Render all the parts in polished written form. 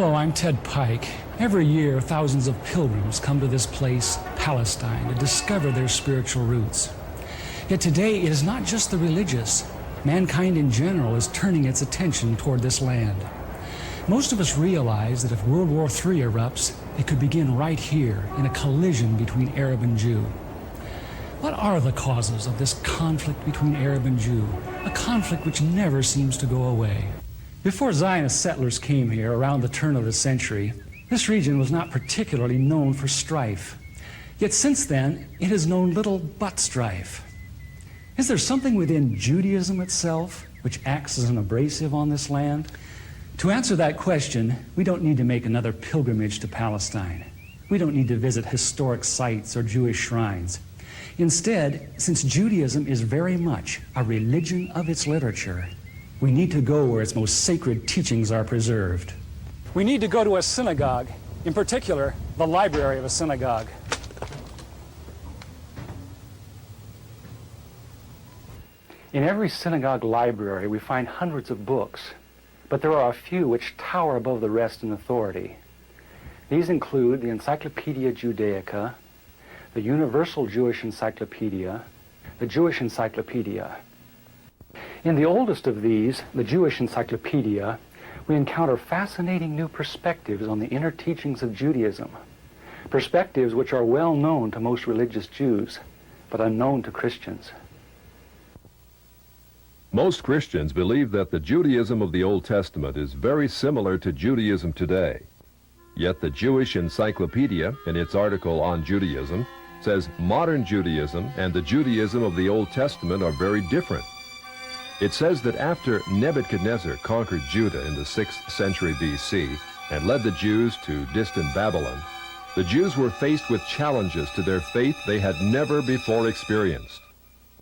Hello, I'm Ted Pike. Every year, thousands of pilgrims come to this place, Palestine, to discover their spiritual roots. Yet today, it is not just the religious. Mankind in general is turning its attention toward this land. Most of us realize that if World War III erupts, it could begin right here in a collision between Arab and Jew. What are the causes of this conflict between Arab and Jew, a conflict which never seems to go away? Before Zionist settlers came here around the turn of the century, this region was not particularly known for strife. Yet since then, it has known little but strife. Is there something within Judaism itself which acts as an abrasive on this land? To answer that question, we don't need to make another pilgrimage to Palestine. We don't need to visit historic sites or Jewish shrines. Instead, since Judaism is very much a religion of its literature, we need to go where its most sacred teachings are preserved. We need to go to a synagogue, in particular, the library of a synagogue. In every synagogue library, we find hundreds of books, but there are a few which tower above the rest in authority. These include the Encyclopedia Judaica, the Universal Jewish Encyclopedia, the Jewish Encyclopedia. In the oldest of these, the Jewish Encyclopedia, we encounter fascinating new perspectives on the inner teachings of Judaism, perspectives which are well known to most religious Jews, but unknown to Christians. Most Christians believe that the Judaism of the Old Testament is very similar to Judaism today. Yet the Jewish Encyclopedia, in its article on Judaism, says modern Judaism and the Judaism of the Old Testament are very different. It says that after Nebuchadnezzar conquered Judah in the 6th century BC and led the Jews to distant Babylon, the Jews were faced with challenges to their faith they had never before experienced.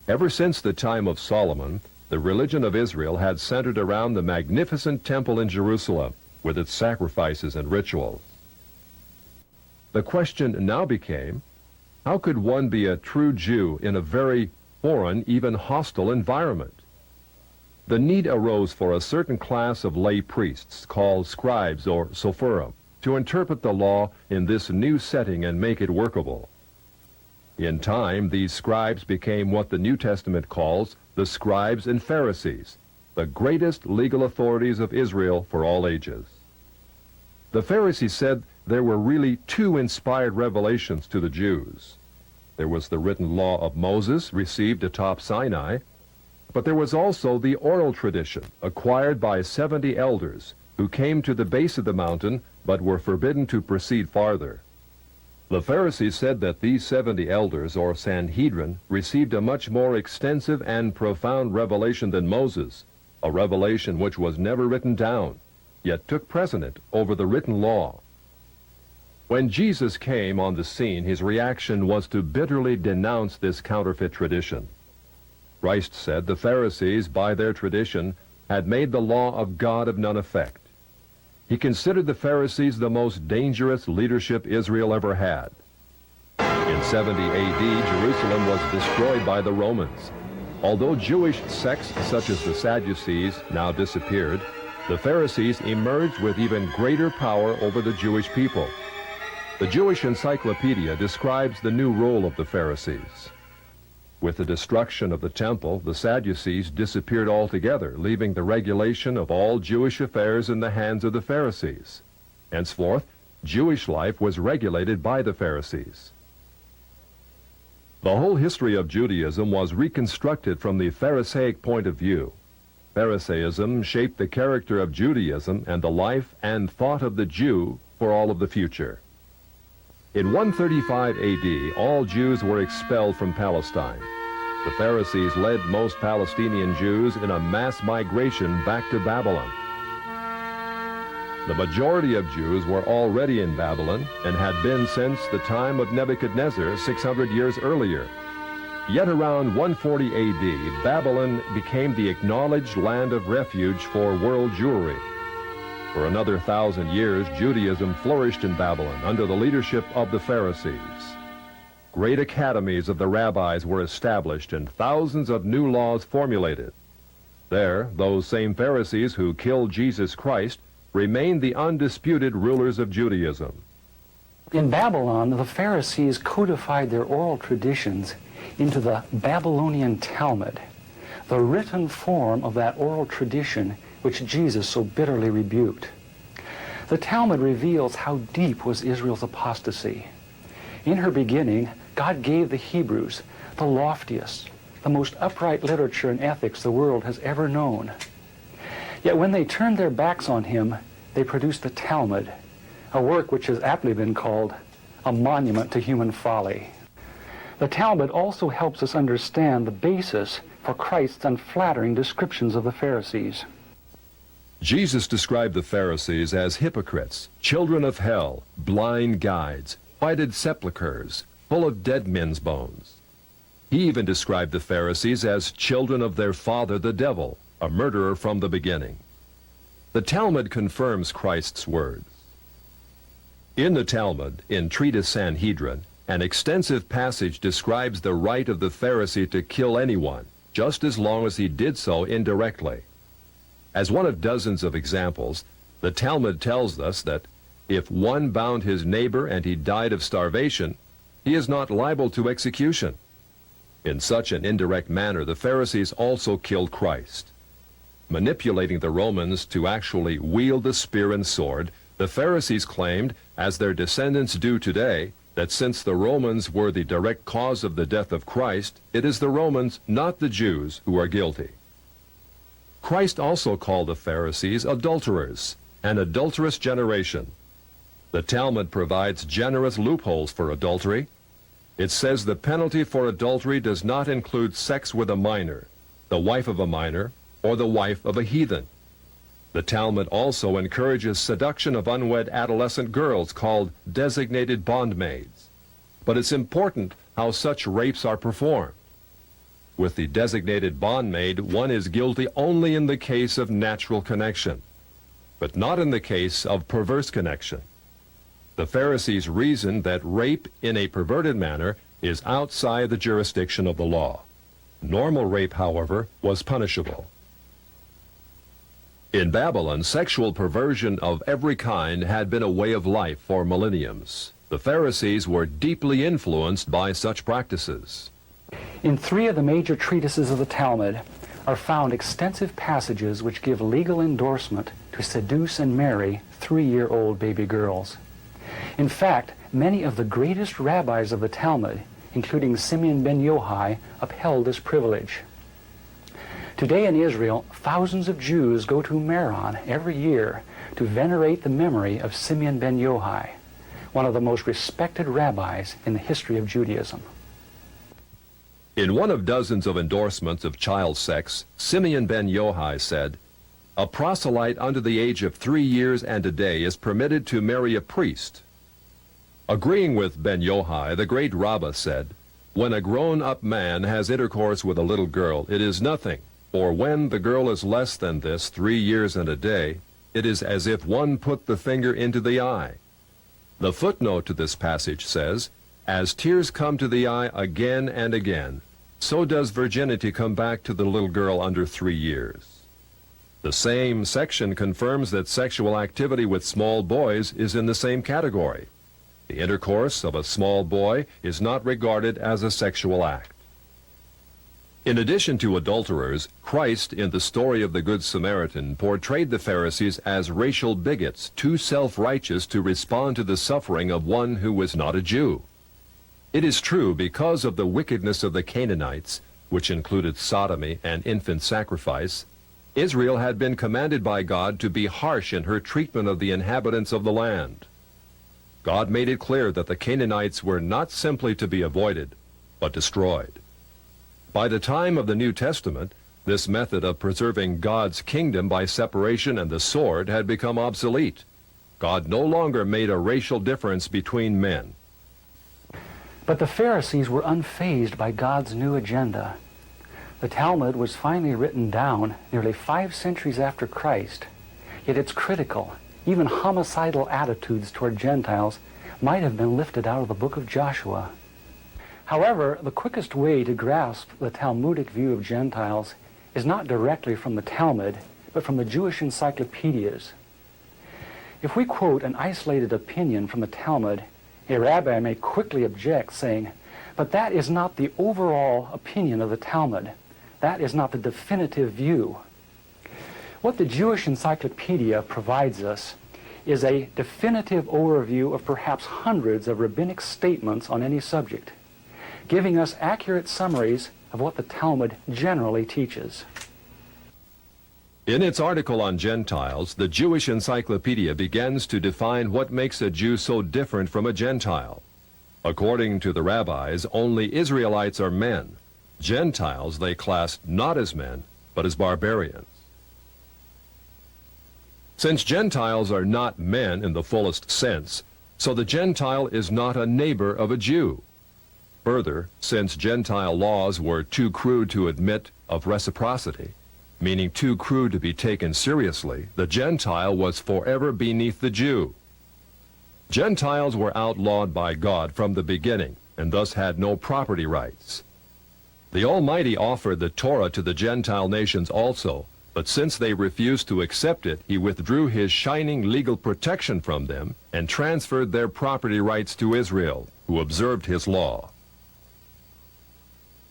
Ever since the time of Solomon, the religion of Israel had centered around the magnificent temple in Jerusalem with its sacrifices and rituals. The question now became, how could one be a true Jew in a very foreign, even hostile environment? The need arose for a certain class of lay priests called scribes or sopherim to interpret the law in this new setting and make it workable. In time, these scribes became what the New Testament calls the scribes and Pharisees, the greatest legal authorities of Israel for all ages. The Pharisees said there were really two inspired revelations to the Jews. There was the written law of Moses received atop Sinai, but there was also the oral tradition acquired by 70 elders who came to the base of the mountain but were forbidden to proceed farther. The Pharisees said that these 70 elders, or Sanhedrin, received a much more extensive and profound revelation than Moses, a revelation which was never written down, yet took precedent over the written law. When Jesus came on the scene, his reaction was to bitterly denounce this counterfeit tradition. Christ said the Pharisees, by their tradition, had made the law of God of none effect. He considered the Pharisees the most dangerous leadership Israel ever had. In 70 AD, Jerusalem was destroyed by the Romans. Although Jewish sects such as the Sadducees now disappeared, the Pharisees emerged with even greater power over the Jewish people. The Jewish Encyclopedia describes the new role of the Pharisees. With the destruction of the temple, the Sadducees disappeared altogether, leaving the regulation of all Jewish affairs in the hands of the Pharisees. Henceforth, Jewish life was regulated by the Pharisees. The whole history of Judaism was reconstructed from the Pharisaic point of view. Pharisaism shaped the character of Judaism and the life and thought of the Jew for all of the future. In 135 AD, all Jews were expelled from Palestine. The Pharisees led most Palestinian Jews in a mass migration back to Babylon. The majority of Jews were already in Babylon and had been since the time of Nebuchadnezzar 600 years earlier. Yet around 140 AD, Babylon became the acknowledged land of refuge for world Jewry. For another 1,000 years, Judaism flourished in Babylon under the leadership of the Pharisees. Great academies of the rabbis were established and thousands of new laws formulated. There, those same Pharisees who killed Jesus Christ remained the undisputed rulers of Judaism. In Babylon, the Pharisees codified their oral traditions into the Babylonian Talmud, the written form of that oral tradition which Jesus so bitterly rebuked. The Talmud reveals how deep was Israel's apostasy. In her beginning, God gave the Hebrews the loftiest, the most upright literature and ethics the world has ever known. Yet when they turned their backs on him, they produced the Talmud, a work which has aptly been called a monument to human folly. The Talmud also helps us understand the basis for Christ's unflattering descriptions of the Pharisees. Jesus described the Pharisees as hypocrites, children of hell, blind guides, whited sepulchres, full of dead men's bones. He even described the Pharisees as children of their father the devil, a murderer from the beginning. The Talmud confirms Christ's words. In the Talmud, in Treatise Sanhedrin, an extensive passage describes the right of the Pharisee to kill anyone, just as long as he did so indirectly. As one of dozens of examples, the Talmud tells us that if one bound his neighbor and he died of starvation, he is not liable to execution. In such an indirect manner, the Pharisees also killed Christ. Manipulating the Romans to actually wield the spear and sword, the Pharisees claimed, as their descendants do today, that since the Romans were the direct cause of the death of Christ, it is the Romans, not the Jews, who are guilty. Christ also called the Pharisees adulterers, an adulterous generation. The Talmud provides generous loopholes for adultery. It says the penalty for adultery does not include sex with a minor, the wife of a minor, or the wife of a heathen. The Talmud also encourages seduction of unwed adolescent girls called designated bondmaids. But it's important how such rapes are performed. With the designated bondmaid, one is guilty only in the case of natural connection, but not in the case of perverse connection. The Pharisees reasoned that rape in a perverted manner is outside the jurisdiction of the law. Normal rape, however, was punishable. In Babylon, sexual perversion of every kind had been a way of life for millenniums. The Pharisees were deeply influenced by such practices. In 3 of the major treatises of the Talmud are found extensive passages which give legal endorsement to seduce and marry 3-year-old baby girls. In fact, many of the greatest rabbis of the Talmud, including Simeon ben Yochai, upheld this privilege. Today in Israel, thousands of Jews go to Meron every year to venerate the memory of Simeon ben Yochai, one of the most respected rabbis in the history of Judaism. In one of dozens of endorsements of child sex, Simeon ben Yochai said, "A proselyte under the age of 3 years and a day is permitted to marry a priest." Agreeing with ben Yochai, the great rabbah said, "When a grown-up man has intercourse with a little girl, it is nothing, for when the girl is less than this, 3 years and a day, it is as if one put the finger into the eye." The footnote to this passage says, "As tears come to the eye again and again, so does virginity come back to the little girl under 3 years." The same section confirms that sexual activity with small boys is in the same category. The intercourse of a small boy is not regarded as a sexual act. In addition to adulterers, Christ, in the story of the Good Samaritan, portrayed the Pharisees as racial bigots, too self-righteous to respond to the suffering of one who was not a Jew. It is true, because of the wickedness of the Canaanites, which included sodomy and infant sacrifice, Israel had been commanded by God to be harsh in her treatment of the inhabitants of the land. God made it clear that the Canaanites were not simply to be avoided, but destroyed. By the time of the New Testament, this method of preserving God's kingdom by separation and the sword had become obsolete. God no longer made a racial difference between men. But the Pharisees were unfazed by God's new agenda. The Talmud was finally written down nearly 5 centuries after Christ, yet its critical, even homicidal attitudes toward Gentiles might have been lifted out of the book of Joshua. However, the quickest way to grasp the Talmudic view of Gentiles is not directly from the Talmud, but from the Jewish encyclopedias. If we quote an isolated opinion from the Talmud, a rabbi may quickly object, saying, "But that is not the overall opinion of the Talmud. That is not the definitive view." What the Jewish Encyclopedia provides us is a definitive overview of perhaps hundreds of rabbinic statements on any subject, giving us accurate summaries of what the Talmud generally teaches. In its article on Gentiles, the Jewish Encyclopedia begins to define what makes a Jew so different from a Gentile. According to the rabbis, only Israelites are men. Gentiles they classed not as men, but as barbarians. Since Gentiles are not men in the fullest sense, so the Gentile is not a neighbor of a Jew. Further, since Gentile laws were too crude to admit of reciprocity, meaning too crude to be taken seriously, the Gentile was forever beneath the Jew. Gentiles were outlawed by God from the beginning, and thus had no property rights. The Almighty offered the Torah to the Gentile nations also, but since they refused to accept it, he withdrew his shining legal protection from them and transferred their property rights to Israel, who observed his law.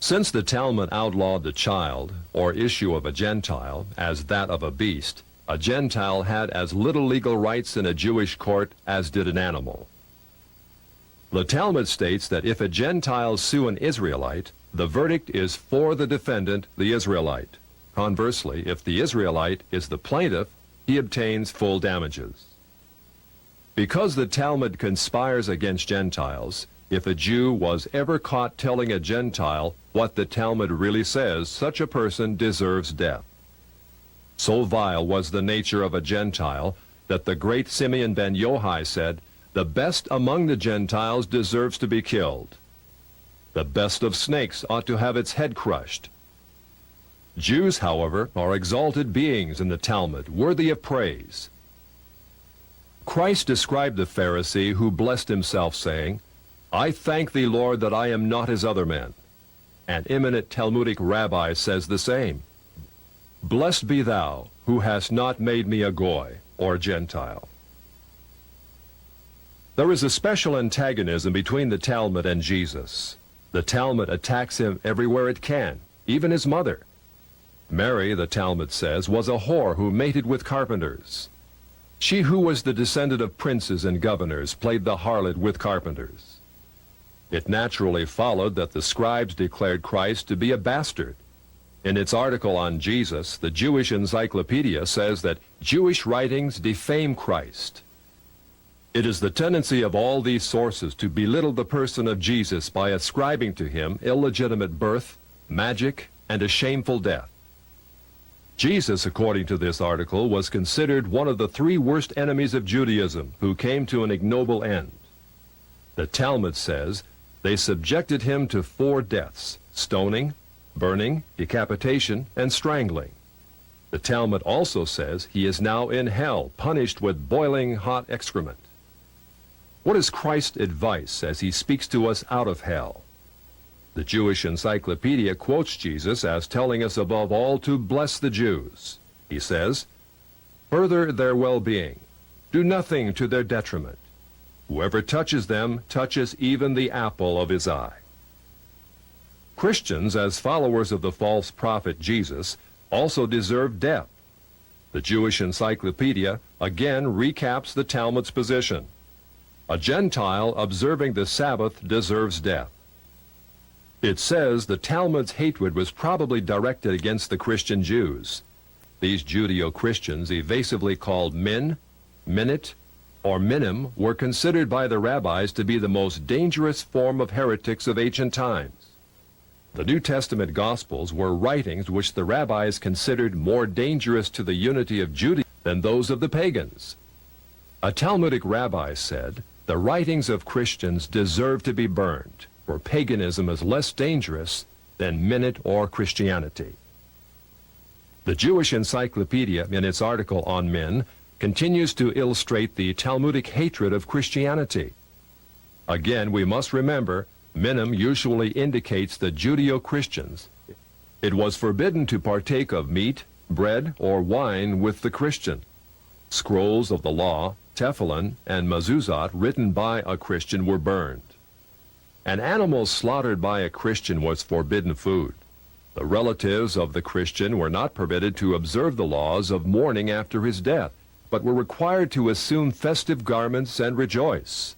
Since the Talmud outlawed the child, or issue of a Gentile, as that of a beast, a Gentile had as little legal rights in a Jewish court as did an animal. The Talmud states that if a Gentile sue an Israelite, the verdict is for the defendant, the Israelite. Conversely, if the Israelite is the plaintiff, he obtains full damages. Because the Talmud conspires against Gentiles, if a Jew was ever caught telling a Gentile what the Talmud really says, such a person deserves death. So vile was the nature of a Gentile that the great Simeon ben Yohai said, "The best among the Gentiles deserves to be killed. The best of snakes ought to have its head crushed." Jews, however, are exalted beings in the Talmud, worthy of praise. Christ described the Pharisee who blessed himself, saying, "I thank thee, Lord, that I am not as other men." An eminent Talmudic rabbi says the same. "Blessed be thou, who hast not made me a Goy, or Gentile." There is a special antagonism between the Talmud and Jesus. The Talmud attacks him everywhere it can, even his mother. Mary, the Talmud says, was a whore who mated with carpenters. She who was the descendant of princes and governors played the harlot with carpenters. It naturally followed that the scribes declared Christ to be a bastard. In its article on Jesus, the Jewish Encyclopedia says that Jewish writings defame Christ. It is the tendency of all these sources to belittle the person of Jesus by ascribing to him illegitimate birth, magic, and a shameful death. Jesus, according to this article, was considered one of the three worst enemies of Judaism who came to an ignoble end. The Talmud says they subjected him to 4 deaths: stoning, burning, decapitation, and strangling. The Talmud also says he is now in hell, punished with boiling hot excrement. What is Christ's advice as he speaks to us out of hell? The Jewish Encyclopedia quotes Jesus as telling us above all to bless the Jews. He says, "Further their well-being. Do nothing to their detriment. Whoever touches them touches even the apple of his eye." Christians, as followers of the false prophet Jesus, also deserve death. The Jewish Encyclopedia again recaps the Talmud's position. A Gentile observing the Sabbath deserves death. It says the Talmud's hatred was probably directed against the Christian Jews. These Judeo-Christians, evasively called Min, Minit, or Minim, were considered by the rabbis to be the most dangerous form of heretics of ancient times. The New Testament Gospels were writings which the rabbis considered more dangerous to the unity of Judaism than those of the pagans. A Talmudic rabbi said, "The writings of Christians deserve to be burned, for paganism is less dangerous than Minute or Christianity." The Jewish Encyclopedia, in its article on Min, continues to illustrate the Talmudic hatred of Christianity. Again, we must remember, Minim usually indicates the Judeo-Christians. It was forbidden to partake of meat, bread, or wine with the Christian. Scrolls of the law, tefillin, and mezuzot written by a Christian were burned. An animal slaughtered by a Christian was forbidden food. The relatives of the Christian were not permitted to observe the laws of mourning after his death, but were required to assume festive garments and rejoice.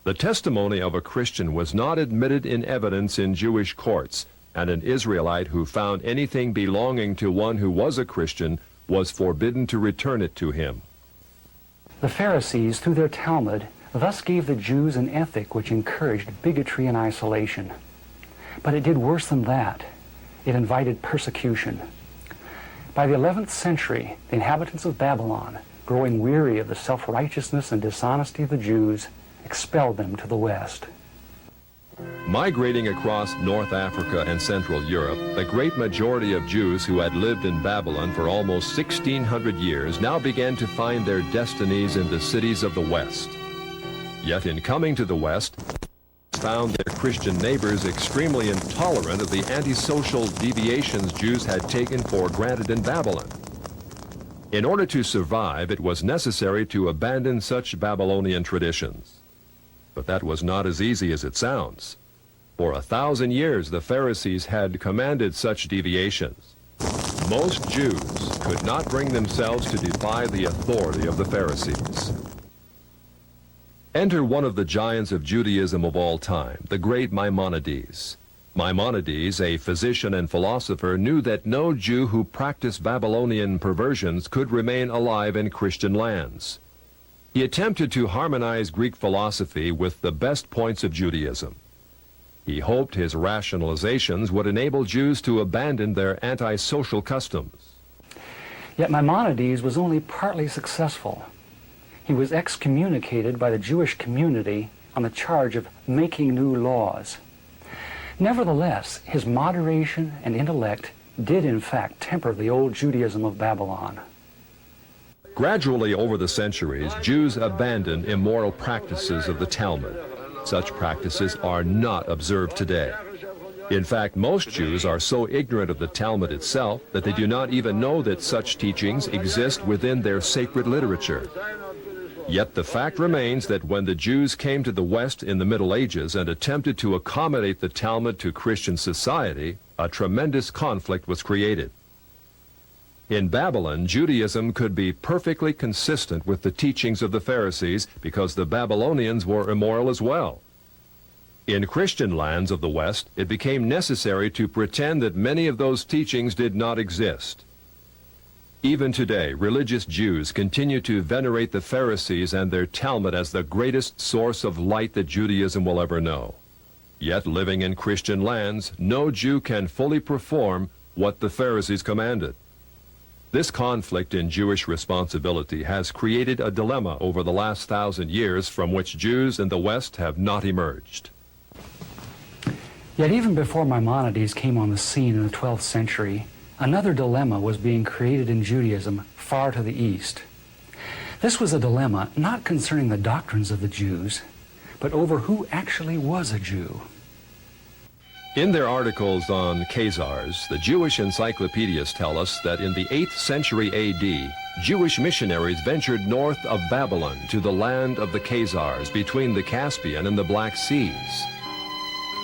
The testimony of a Christian was not admitted in evidence in Jewish courts, and an Israelite who found anything belonging to one who was a Christian was forbidden to return it to him. The Pharisees, through their Talmud, thus gave the Jews an ethic which encouraged bigotry and isolation. But it did worse than that. It invited persecution. By the 11th century, the inhabitants of Babylon, growing weary of the self-righteousness and dishonesty of the Jews, expelled them to the west. Migrating across North Africa and Central Europe, the great majority of Jews who had lived in Babylon for almost 1,600 years now began to find their destinies in the cities of the West. Yet in coming to the West, found their Christian neighbors extremely intolerant of the antisocial deviations Jews had taken for granted in Babylon. In order to survive, it was necessary to abandon such Babylonian traditions. But that was not as easy as it sounds. For 1,000 years, the Pharisees had commanded such deviations. Most Jews could not bring themselves to defy the authority of the Pharisees. Enter one of the giants of Judaism of all time, the great Maimonides. Maimonides, a physician and philosopher, knew that no Jew who practiced Babylonian perversions could remain alive in Christian lands. He attempted to harmonize Greek philosophy with the best points of Judaism. He hoped his rationalizations would enable Jews to abandon their antisocial customs. Yet Maimonides was only partly successful. He was excommunicated by the Jewish community on the charge of making new laws. Nevertheless, his moderation and intellect did in fact temper the old Judaism of Babylon. Gradually over the centuries, Jews abandoned immoral practices of the Talmud. Such practices are not observed today. In fact, most Jews are so ignorant of the Talmud itself that they do not even know that such teachings exist within their sacred literature. Yet the fact remains that when the Jews came to the West in the Middle Ages and attempted to accommodate the Talmud to Christian society, a tremendous conflict was created. In Babylon, Judaism could be perfectly consistent with the teachings of the Pharisees because the Babylonians were immoral as well. In Christian lands of the West, it became necessary to pretend that many of those teachings did not exist. Even today, religious Jews continue to venerate the Pharisees and their Talmud as the greatest source of light that Judaism will ever know. Yet, living in Christian lands, no Jew can fully perform what the Pharisees commanded. This conflict in Jewish responsibility has created a dilemma over the last 1,000 years from which Jews in the West have not emerged. Yet even before Maimonides came on the scene in the 12th century, another dilemma was being created in Judaism far to the east. This was a dilemma not concerning the doctrines of the Jews, but over who actually was a Jew. In their articles on Khazars, the Jewish encyclopedias tell us that in the 8th century A.D., Jewish missionaries ventured north of Babylon to the land of the Khazars between the Caspian and the Black Seas.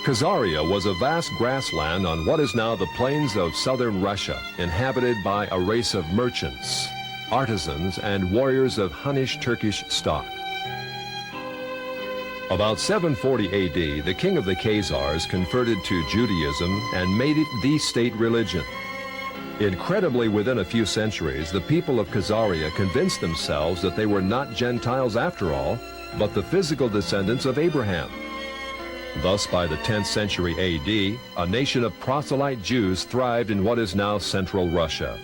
Khazaria was a vast grassland on what is now the plains of southern Russia, inhabited by a race of merchants, artisans, and warriors of Hunnish Turkish stock. About 740 A.D., the king of the Khazars converted to Judaism and made it the state religion. Incredibly, within a few centuries, the people of Khazaria convinced themselves that they were not Gentiles after all, but the physical descendants of Abraham. Thus, by the 10th century A.D., a nation of proselyte Jews thrived in what is now central Russia.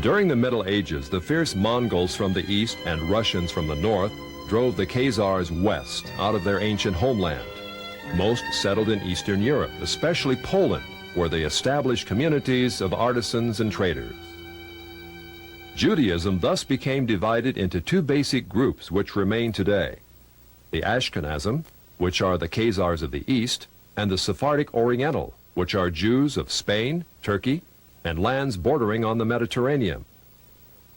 During the Middle Ages, the fierce Mongols from the east and Russians from the north drove the Khazars west out of their ancient homeland. Most settled in Eastern Europe, especially Poland, where they established communities of artisans and traders. Judaism thus became divided into two basic groups which remain today: the Ashkenazim, which are the Khazars of the east, and the Sephardic Oriental, which are Jews of Spain, Turkey, and lands bordering on the Mediterranean.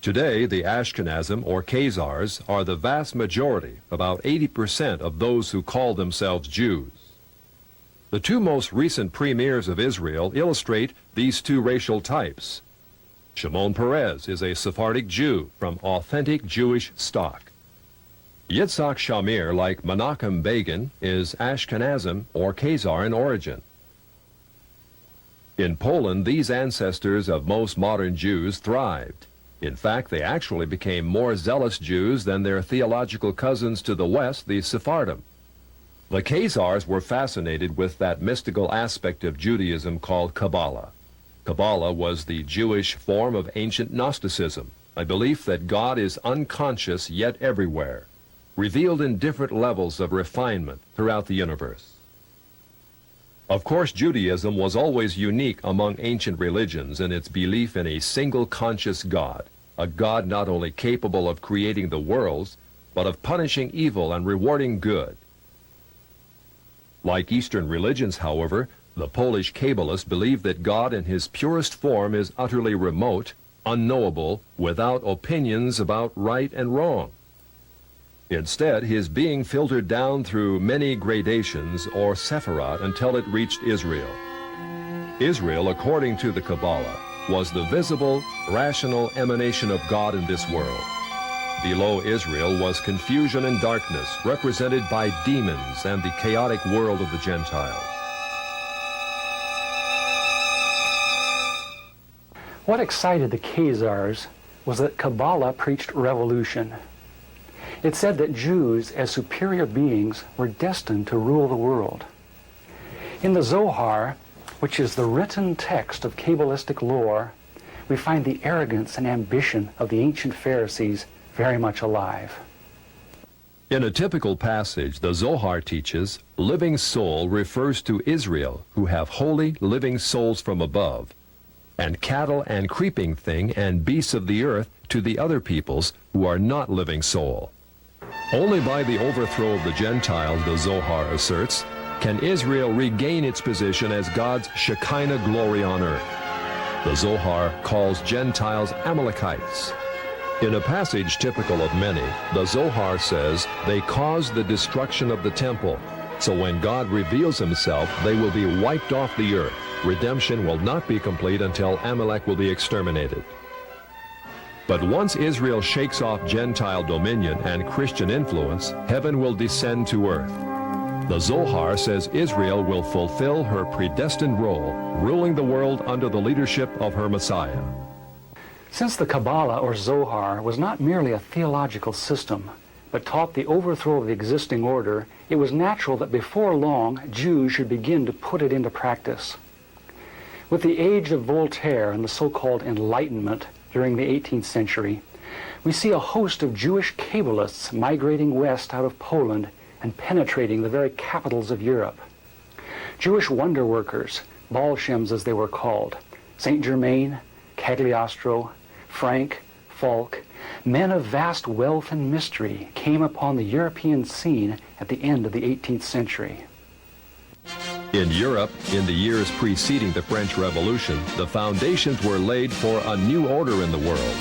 Today, the Ashkenazim, or Khazars, are the vast majority, about 80% of those who call themselves Jews. The two most recent premiers of Israel illustrate these two racial types. Shimon Peres is a Sephardic Jew from authentic Jewish stock. Yitzhak Shamir, like Menachem Begin, is Ashkenazim, or Khazar in origin. In Poland, these ancestors of most modern Jews thrived. In fact, they actually became more zealous Jews than their theological cousins to the west, the Sephardim. The Khazars were fascinated with that mystical aspect of Judaism called Kabbalah. Kabbalah was the Jewish form of ancient Gnosticism, a belief that God is unconscious yet everywhere, revealed in different levels of refinement throughout the universe. Of course, Judaism was always unique among ancient religions in its belief in a single conscious God, a God not only capable of creating the worlds, but of punishing evil and rewarding good. Like Eastern religions, however, the Polish Kabbalists believe that God in his purest form is utterly remote, unknowable, without opinions about right and wrong. Instead, his being filtered down through many gradations, or sephirot, until it reached Israel. Israel, according to the Kabbalah, was the visible, rational emanation of God in this world. Below Israel was confusion and darkness, represented by demons and the chaotic world of the Gentiles. What excited the Khazars was that Kabbalah preached revolution. It said that Jews, as superior beings, were destined to rule the world. In the Zohar, which is the written text of Kabbalistic lore, we find the arrogance and ambition of the ancient Pharisees very much alive. In a typical passage, the Zohar teaches, living soul refers to Israel, who have holy living souls from above, and cattle and creeping thing and beasts of the earth to the other peoples who are not living soul. Only by the overthrow of the Gentiles, the Zohar asserts, can Israel regain its position as God's Shekinah glory on earth. The Zohar calls Gentiles Amalekites. In a passage typical of many, the Zohar says they caused the destruction of the temple, so when God reveals himself, they will be wiped off the earth. Redemption will not be complete until Amalek will be exterminated. But once Israel shakes off Gentile dominion and Christian influence, heaven will descend to earth. The Zohar says Israel will fulfill her predestined role, ruling the world under the leadership of her Messiah. Since the Kabbalah, or Zohar, was not merely a theological system, but taught the overthrow of the existing order, it was natural that before long, Jews should begin to put it into practice. With the age of Voltaire and the so-called Enlightenment during the 18th century, we see a host of Jewish Kabbalists migrating west out of Poland and penetrating the very capitals of Europe. Jewish wonder workers, Bolshems as they were called, Saint Germain, Cagliostro, Frank, Falk, men of vast wealth and mystery came upon the European scene at the end of the 18th century. In Europe, in the years preceding the French Revolution, the foundations were laid for a new order in the world.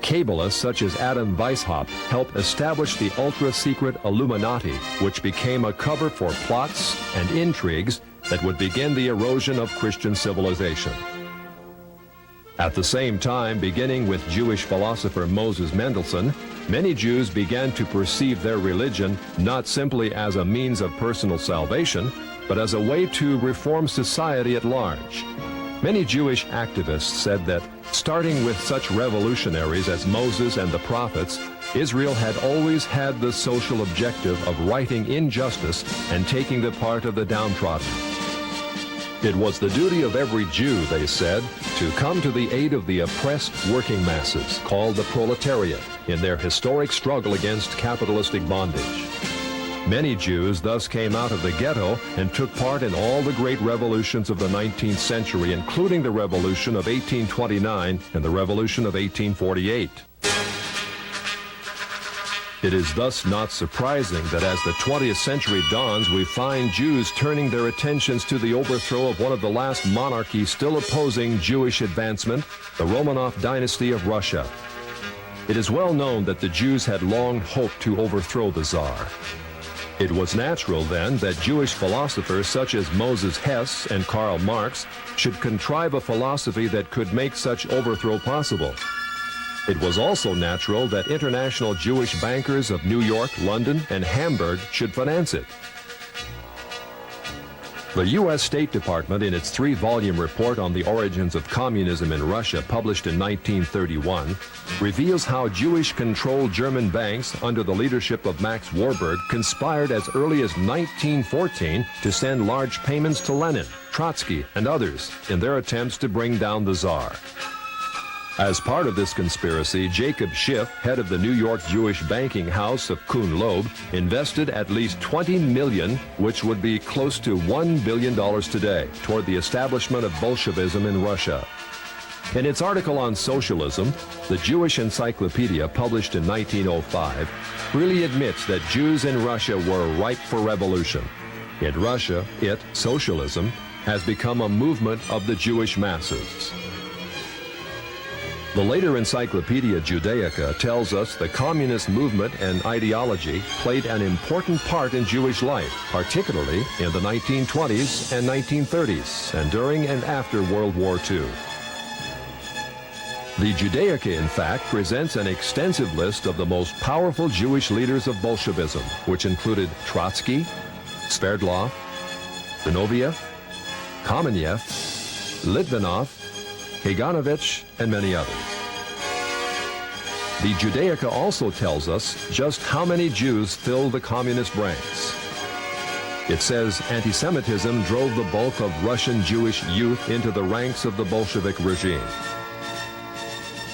Kabbalists such as Adam Weishaupt helped establish the ultra-secret Illuminati, which became a cover for plots and intrigues that would begin the erosion of Christian civilization. At the same time, beginning with Jewish philosopher Moses Mendelssohn, many Jews began to perceive their religion not simply as a means of personal salvation, but as a way to reform society at large. Many Jewish activists said that, starting with such revolutionaries as Moses and the prophets, Israel had always had the social objective of righting injustice and taking the part of the downtrodden. It was the duty of every Jew, they said, to come to the aid of the oppressed working masses, called the proletariat, in their historic struggle against capitalistic bondage. Many Jews thus came out of the ghetto and took part in all the great revolutions of the 19th century, including the Revolution of 1829 and the Revolution of 1848. It is thus not surprising that as the 20th century dawns, we find Jews turning their attentions to the overthrow of one of the last monarchies still opposing Jewish advancement, the Romanov dynasty of Russia. It is well known that the Jews had long hoped to overthrow the Tsar. It was natural then that Jewish philosophers such as Moses Hess and Karl Marx should contrive a philosophy that could make such overthrow possible. It was also natural that international Jewish bankers of New York, London, and Hamburg should finance it. The U.S. State Department, in its 3-volume report on the origins of communism in Russia, published in 1931, reveals how Jewish-controlled German banks under the leadership of Max Warburg conspired as early as 1914 to send large payments to Lenin, Trotsky, and others in their attempts to bring down the Tsar. As part of this conspiracy, Jacob Schiff, head of the New York Jewish banking house of Kuhn Loeb, invested at least $20 million, which would be close to $1 billion today, toward the establishment of Bolshevism in Russia. In its article on socialism, the Jewish Encyclopedia, published in 1905, really admits that Jews in Russia were ripe for revolution. In Russia, socialism, has become a movement of the Jewish masses. The later Encyclopedia Judaica tells us the communist movement and ideology played an important part in Jewish life, particularly in the 1920s and 1930s, and during and after World War II. The Judaica, in fact, presents an extensive list of the most powerful Jewish leaders of Bolshevism, which included Trotsky, Sverdlov, Zinoviev, Kamenev, Litvinov, Kaganovich, and many others. The Judaica also tells us just how many Jews filled the communist ranks. It says anti-Semitism drove the bulk of Russian Jewish youth into the ranks of the Bolshevik regime.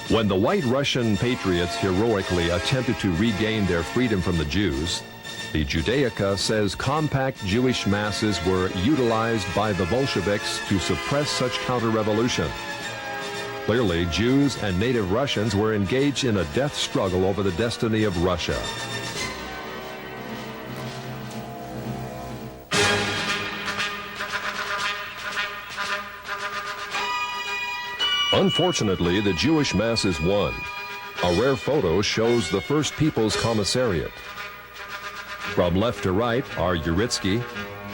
When the white Russian patriots heroically attempted to regain their freedom from the Jews, the Judaica says compact Jewish masses were utilized by the Bolsheviks to suppress such counter-revolution. Clearly, Jews and native Russians were engaged in a death struggle over the destiny of Russia. Unfortunately, the Jewish masses won. A rare photo shows the First People's Commissariat. From left to right are Uritsky,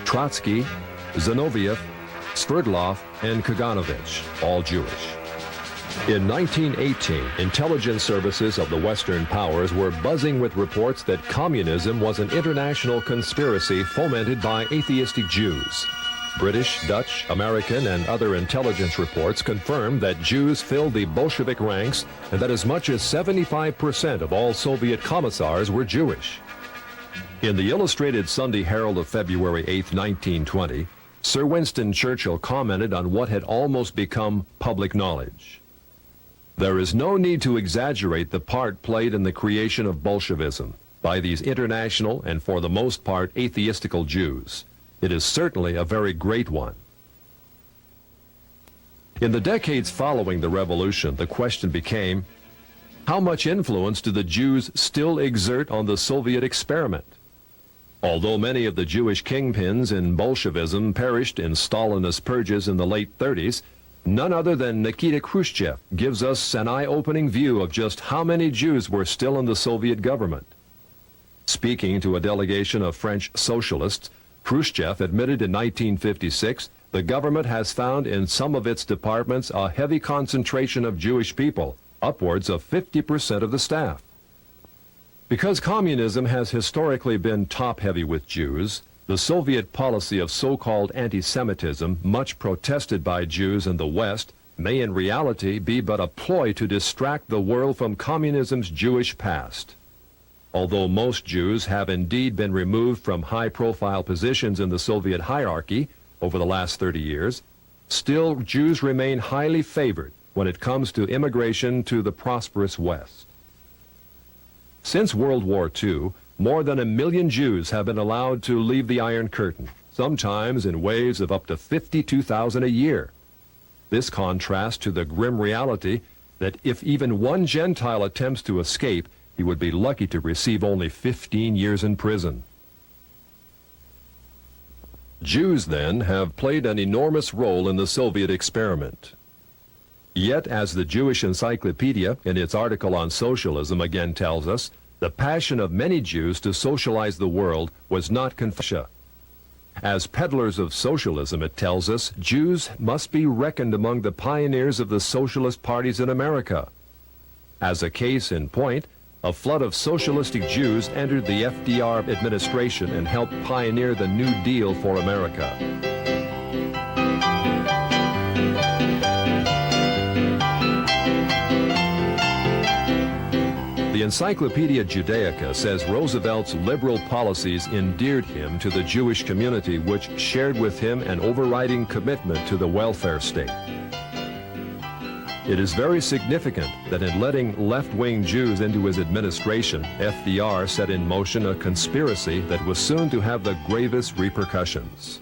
Trotsky, Zinoviev, Sverdlov, and Kaganovich, all Jewish. In 1918, intelligence services of the Western powers were buzzing with reports that communism was an international conspiracy fomented by atheistic Jews. British, Dutch, American, and other intelligence reports confirmed that Jews filled the Bolshevik ranks and that as much as 75% of all Soviet commissars were Jewish. In the Illustrated Sunday Herald of February 8, 1920, Sir Winston Churchill commented on what had almost become public knowledge. There is no need to exaggerate the part played in the creation of Bolshevism by these international and for the most part atheistical Jews. It is certainly a very great one. In the decades following the revolution, the question became, how much influence do the Jews still exert on the Soviet experiment? Although many of the Jewish kingpins in Bolshevism perished in Stalinist purges in the late 30s, none other than Nikita Khrushchev gives us an eye-opening view of just how many Jews were still in the Soviet government. Speaking to a delegation of French socialists, Khrushchev admitted in 1956 the government has found in some of its departments a heavy concentration of Jewish people, upwards of 50% of the staff. Because communism has historically been top-heavy with Jews, the Soviet policy of so-called anti-Semitism, much protested by Jews in the West, may in reality be but a ploy to distract the world from communism's Jewish past. Although most Jews have indeed been removed from high-profile positions in the Soviet hierarchy over the last 30 years, still Jews remain highly favored when it comes to immigration to the prosperous West. Since World War II, more than 1 million Jews have been allowed to leave the Iron Curtain, sometimes in waves of up to 52,000 a year. This contrasts to the grim reality that if even one Gentile attempts to escape, he would be lucky to receive only 15 years in prison. Jews, then, have played an enormous role in the Soviet experiment. Yet, as the Jewish Encyclopedia, in its article on socialism, again tells us, the passion of many Jews to socialize the world was not confession. As peddlers of socialism, it tells us, Jews must be reckoned among the pioneers of the socialist parties in America. As a case in point, a flood of socialistic Jews entered the FDR administration and helped pioneer the New Deal for America. The Encyclopedia Judaica says Roosevelt's liberal policies endeared him to the Jewish community, which shared with him an overriding commitment to the welfare state. It is very significant that in letting left-wing Jews into his administration, FDR set in motion a conspiracy that was soon to have the gravest repercussions.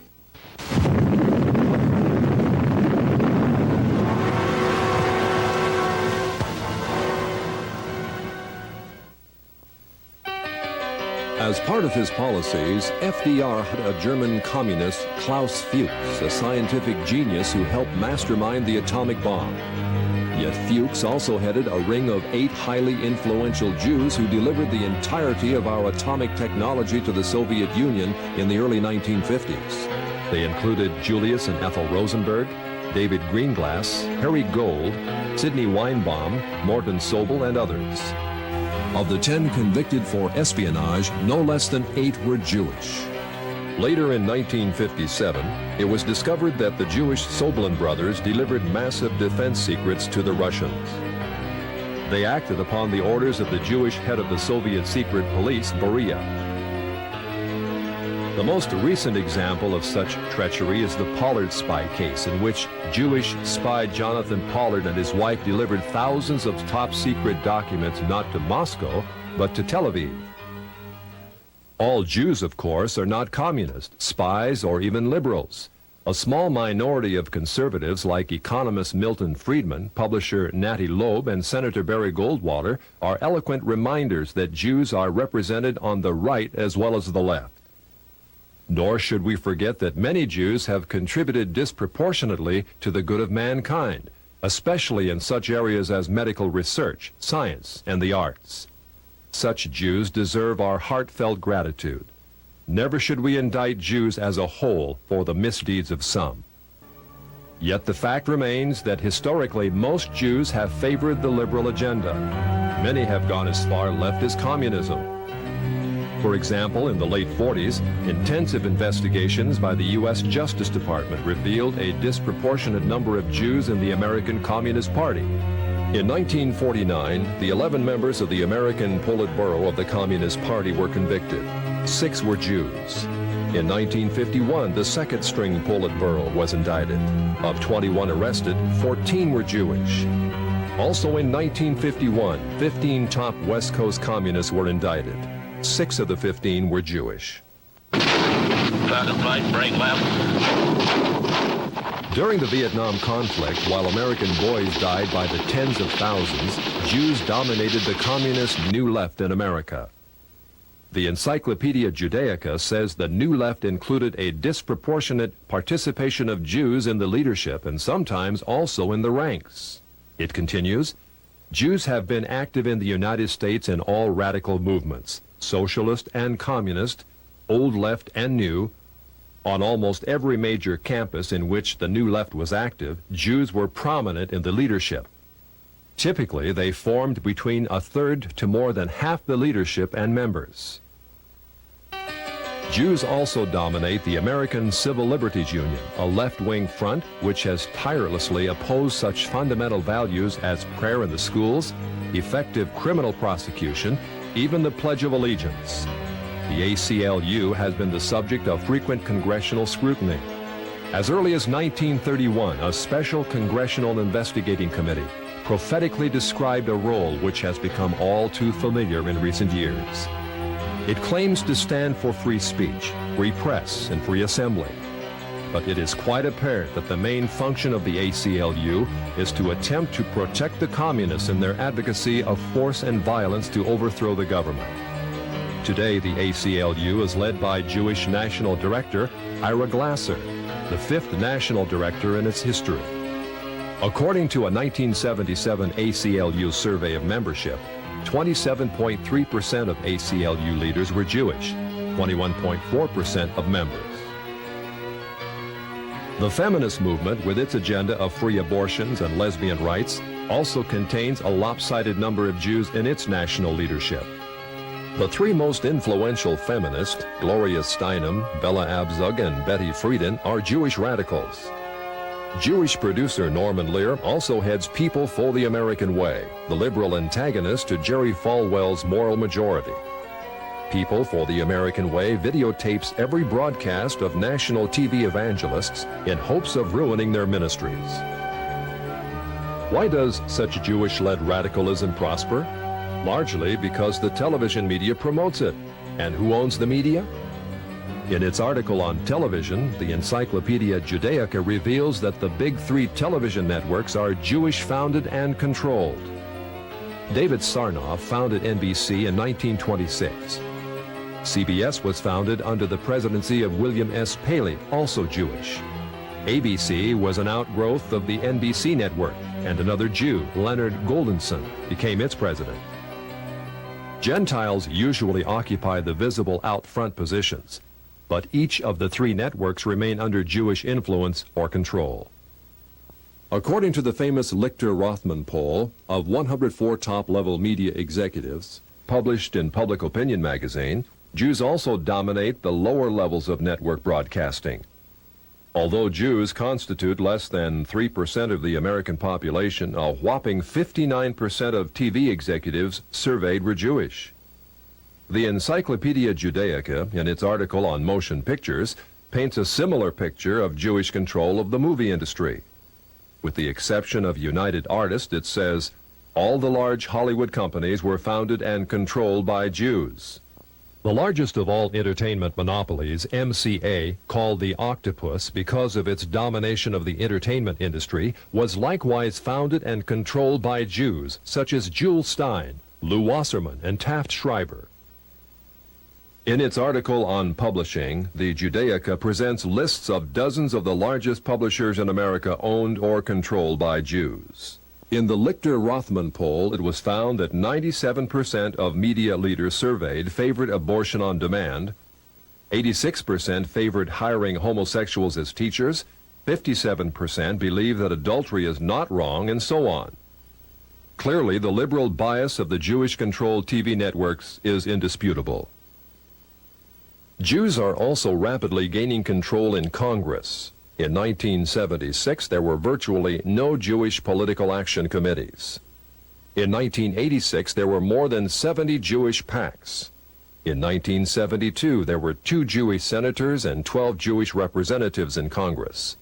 As part of his policies, FDR had a German communist, Klaus Fuchs, a scientific genius who helped mastermind the atomic bomb. Yet Fuchs also headed a ring of 8 highly influential Jews who delivered the entirety of our atomic technology to the Soviet Union in the early 1950s. They included Julius and Ethel Rosenberg, David Greenglass, Harry Gold, Sidney Weinbaum, Morton Sobel, and others. Of the 10 convicted for espionage, no less than 8 were Jewish. Later in 1957, it was discovered that the Jewish Soblin brothers delivered massive defense secrets to the Russians. They acted upon the orders of the Jewish head of the Soviet secret police, Beria. The most recent example of such treachery is the Pollard spy case, in which Jewish spy Jonathan Pollard and his wife delivered thousands of top-secret documents not to Moscow, but to Tel Aviv. All Jews, of course, are not communists, spies, or even liberals. A small minority of conservatives like economist Milton Friedman, publisher Natty Loeb, and Senator Barry Goldwater are eloquent reminders that Jews are represented on the right as well as the left. Nor should we forget that many Jews have contributed disproportionately to the good of mankind, especially in such areas as medical research, science, and the arts. Such Jews deserve our heartfelt gratitude. Never should we indict Jews as a whole for the misdeeds of some. Yet the fact remains that historically most Jews have favored the liberal agenda. Many have gone as far left as communism. For example, in the late 40s, intensive investigations by the U.S. Justice Department revealed a disproportionate number of Jews in the American Communist Party. In 1949, the 11 members of the American Politburo of the Communist Party were convicted. 6 were Jews. In 1951, the second-string Politburo was indicted. Of 21 arrested, 14 were Jewish. Also in 1951, 15 top West Coast communists were indicted. 6 of the 15 were Jewish. Target flight, break left. During the Vietnam conflict, while American boys died by the tens of thousands, Jews dominated the communist New Left in America. The Encyclopedia Judaica says the New Left included a disproportionate participation of Jews in the leadership and sometimes also in the ranks. It continues, Jews have been active in the United States in all radical movements, socialist and communist, old left and new. On almost every major campus in which the New Left was active, Jews were prominent in the leadership. Typically, they formed between a third to more than half the leadership and members. Jews also dominate the American Civil Liberties Union, a left-wing front which has tirelessly opposed such fundamental values as prayer in the schools, effective criminal prosecution, even the Pledge of Allegiance. The ACLU has been the subject of frequent congressional scrutiny. As early as 1931, a special congressional investigating committee prophetically described a role which has become all too familiar in recent years. It claims to stand for free speech, free press, and free assembly. But it is quite apparent that the main function of the ACLU is to attempt to protect the communists in their advocacy of force and violence to overthrow the government. Today, the ACLU is led by Jewish National Director Ira Glasser, the 5th national director in its history. According to a 1977 ACLU survey of membership, 27.3% of ACLU leaders were Jewish, 21.4% of members. The feminist movement, with its agenda of free abortions and lesbian rights, also contains a lopsided number of Jews in its national leadership. The three most influential feminists, Gloria Steinem, Bella Abzug, and Betty Friedan, are Jewish radicals. Jewish producer Norman Lear also heads People for the American Way, the liberal antagonist to Jerry Falwell's Moral Majority. People for the American Way videotapes every broadcast of national TV evangelists in hopes of ruining their ministries. Why does such Jewish-led radicalism prosper? Largely because the television media promotes it. And who owns the media? In its article on television, the Encyclopedia Judaica reveals that the big three television networks are Jewish-founded and controlled. David Sarnoff founded NBC in 1926. CBS was founded under the presidency of William S. Paley, also Jewish. ABC was an outgrowth of the NBC network, and another Jew, Leonard Goldenson, became its president. Gentiles usually occupy the visible out-front positions, but each of the three networks remain under Jewish influence or control. According to the famous Lichter-Rothman poll of 104 top-level media executives, published in Public Opinion magazine, Jews also dominate the lower levels of network broadcasting. Although Jews constitute less than 3% of the American population, a whopping 59% of TV executives surveyed were Jewish. The Encyclopedia Judaica, in its article on motion pictures, paints a similar picture of Jewish control of the movie industry. With the exception of United Artists, it says, all the large Hollywood companies were founded and controlled by Jews. The largest of all entertainment monopolies, MCA, called the Octopus because of its domination of the entertainment industry, was likewise founded and controlled by Jews, such as Jules Stein, Lou Wasserman, and Taft Schreiber. In its article on publishing, the Judaica presents lists of dozens of the largest publishers in America owned or controlled by Jews. In the Lichter-Rothman poll, it was found that 97% of media leaders surveyed favored abortion on demand, 86% favored hiring homosexuals as teachers, 57% believe that adultery is not wrong, and so on. Clearly, the liberal bias of the Jewish-controlled TV networks is indisputable. Jews are also rapidly gaining control in Congress. In 1976, there were virtually no Jewish political action committees. In 1986, there were more than 70 Jewish PACs. In 1972, there were 2 Jewish senators and 12 Jewish representatives in Congress.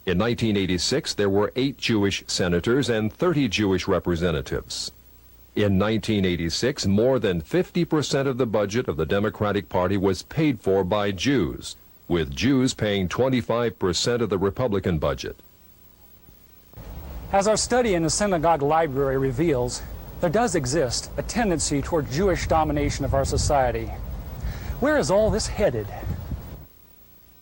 In 1986, there were 8 Jewish senators and 30 Jewish representatives. In 1986, more than 50% of the budget of the Democratic Party was paid for by Jews, with Jews paying 25% of the Republican budget. As our study in the synagogue library reveals, there does exist a tendency toward Jewish domination of our society. Where is all this headed?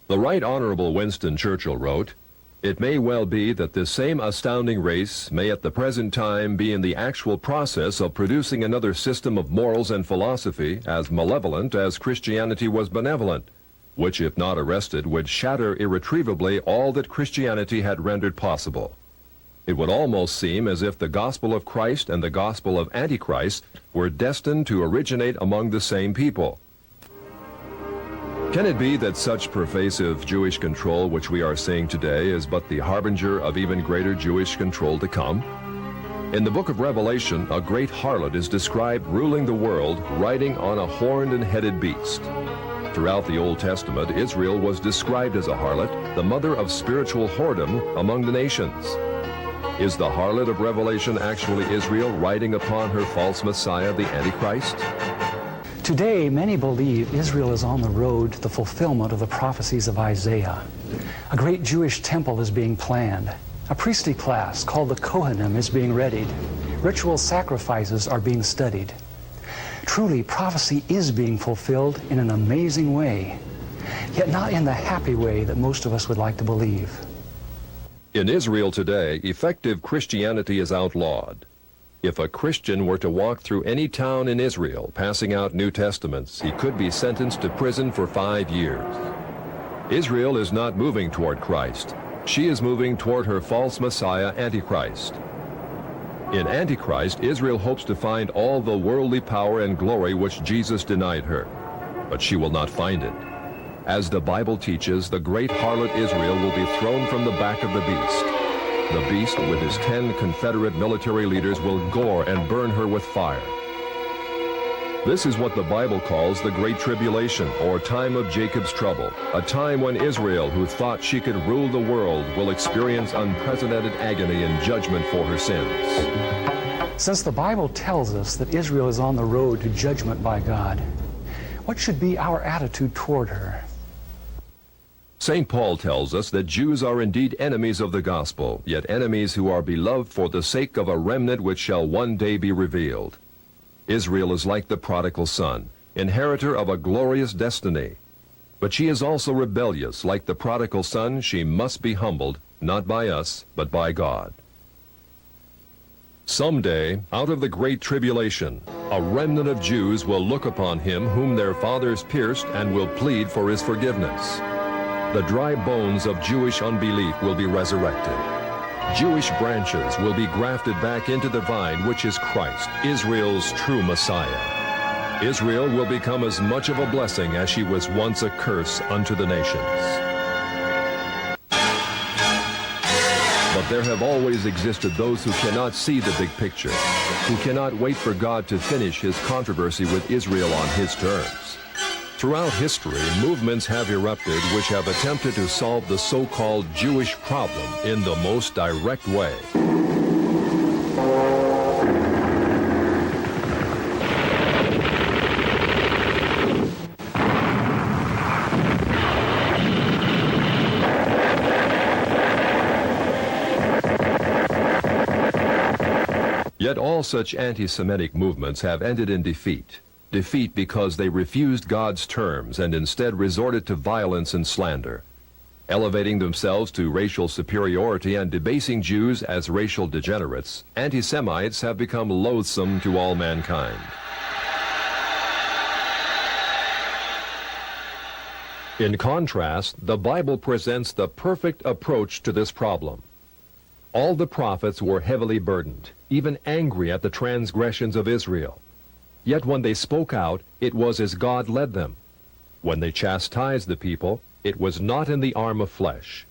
The Right Honorable Winston Churchill wrote, "It may well be that this same astounding race may at the present time be in the actual process of producing another system of morals and philosophy as malevolent as Christianity was benevolent, which, if not arrested, would shatter irretrievably all that Christianity had rendered possible. It would almost seem as if the gospel of Christ and the gospel of Antichrist were destined to originate among the same people." Can it be that such pervasive Jewish control which we are seeing today is but the harbinger of even greater Jewish control to come? In the book of Revelation, a great harlot is described ruling the world, riding on a horned and headed beast. Throughout the Old Testament, Israel was described as a harlot, the mother of spiritual whoredom among the nations. Is the harlot of Revelation actually Israel riding upon her false Messiah, the Antichrist? Today, many believe Israel is on the road to the fulfillment of the prophecies of Isaiah. A great Jewish temple is being planned. A priestly class called the Kohanim is being readied. Ritual sacrifices are being studied. Truly, prophecy is being fulfilled in an amazing way, yet not in the happy way that most of us would like to believe. In Israel today, effective Christianity is outlawed. If a Christian were to walk through any town in Israel passing out New Testaments, he could be sentenced to prison for 5 years. Israel is not moving toward Christ. She is moving toward her false Messiah, Antichrist. In Antichrist, Israel hopes to find all the worldly power and glory which Jesus denied her, but she will not find it. As the Bible teaches, the great harlot Israel will be thrown from the back of the beast. The beast, with his 10 Confederate military leaders, will gore and burn her with fire. This is what the Bible calls the Great Tribulation, or time of Jacob's trouble, a time when Israel, who thought she could rule the world, will experience unprecedented agony and judgment for her sins. Since the Bible tells us that Israel is on the road to judgment by God, what should be our attitude toward her? St. Paul tells us that Jews are indeed enemies of the gospel, yet enemies who are beloved for the sake of a remnant which shall one day be revealed. Israel is like the prodigal son, inheritor of a glorious destiny. But she is also rebellious. Like the prodigal son, she must be humbled, not by us, but by God. Someday, out of the great tribulation, a remnant of Jews will look upon him whom their fathers pierced and will plead for his forgiveness. The dry bones of Jewish unbelief will be resurrected. Jewish branches will be grafted back into the vine, which is Christ, Israel's true Messiah. Israel will become as much of a blessing as she was once a curse unto the nations. But there have always existed those who cannot see the big picture, who cannot wait for God to finish his controversy with Israel on his terms. Throughout history, movements have erupted which have attempted to solve the so-called Jewish problem in the most direct way. Yet all such anti-Semitic movements have ended in defeat. Defeat because they refused God's terms and instead resorted to violence and slander, elevating themselves to racial superiority and debasing Jews as racial degenerates. Anti-Semites have become loathsome to all mankind. In contrast, the Bible presents the perfect approach to this problem. All the prophets were heavily burdened, even angry at the transgressions of Israel. Yet when they spoke out, it was as God led them. When they chastised the people, it was not in the arm of flesh.